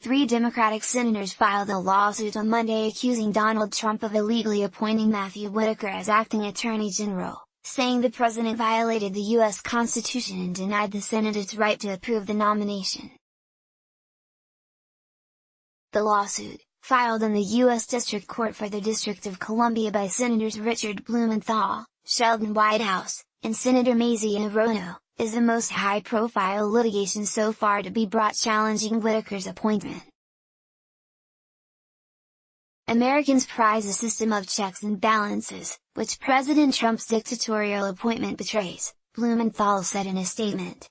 3 Democratic senators filed a lawsuit on Monday accusing Donald Trump of illegally appointing Matthew Whitaker as acting Attorney General, saying the president violated the U.S. Constitution and denied the Senate its right to approve the nomination. The lawsuit, filed in the U.S. District Court for the District of Columbia by Senators Richard Blumenthal, Sheldon Whitehouse, and Senator Mazie Hirono, is the most high-profile litigation so far to be brought challenging Whitaker's appointment. Americans prize a system of checks and balances, which President Trump's dictatorial appointment betrays, Blumenthal said in a statement.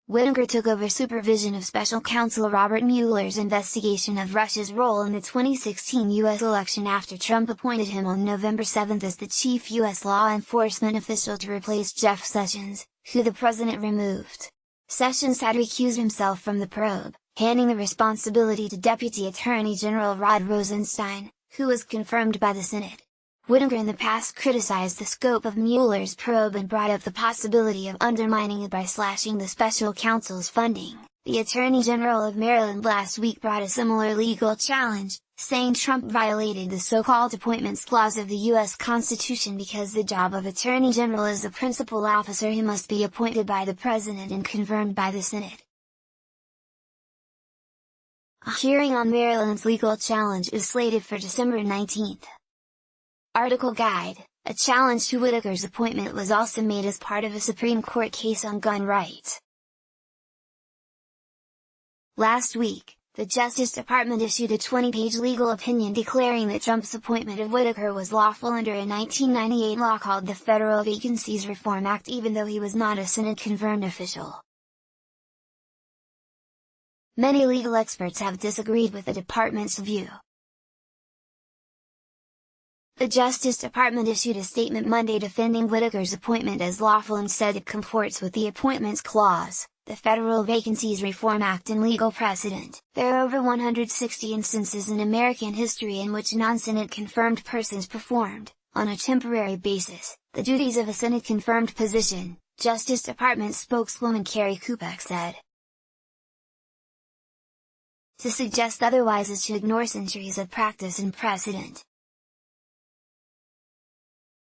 Whitaker took over supervision of Special Counsel Robert Mueller's investigation of Russia's role in the 2016 U.S. election after Trump appointed him on November 7 as the chief U.S. law enforcement official to replace Jeff Sessions, who the president removed. Sessions had recused himself from the probe, handing the responsibility to Deputy Attorney General Rod Rosenstein, who was confirmed by the Senate. Whitaker in the past criticized the scope of Mueller's probe and brought up the possibility of undermining it by slashing the special counsel's funding. The Attorney General of Maryland last week brought a similar legal challenge, saying Trump violated the so-called Appointments Clause of the U.S. Constitution because the job of Attorney General is a principal officer who must be appointed by the President and confirmed by the Senate. A hearing on Maryland's legal challenge is slated for December 19. Article Guide: a challenge to Whitaker's appointment was also made as part of a Supreme Court case on gun rights. Last week, the Justice Department issued a 20-page legal opinion declaring that Trump's appointment of Whitaker was lawful under a 1998 law called the Federal Vacancies Reform Act, even though he was not a Senate-confirmed official. Many legal experts have disagreed with the department's view. The Justice Department issued a statement Monday defending Whitaker's appointment as lawful and said it comports with the Appointments Clause, the Federal Vacancies Reform Act and legal precedent. There are over 160 instances in American history in which non-Senate-confirmed persons performed, on a temporary basis, the duties of a Senate-confirmed position, Justice Department spokeswoman Carrie Kupek said. To suggest otherwise is to ignore centuries of practice and precedent.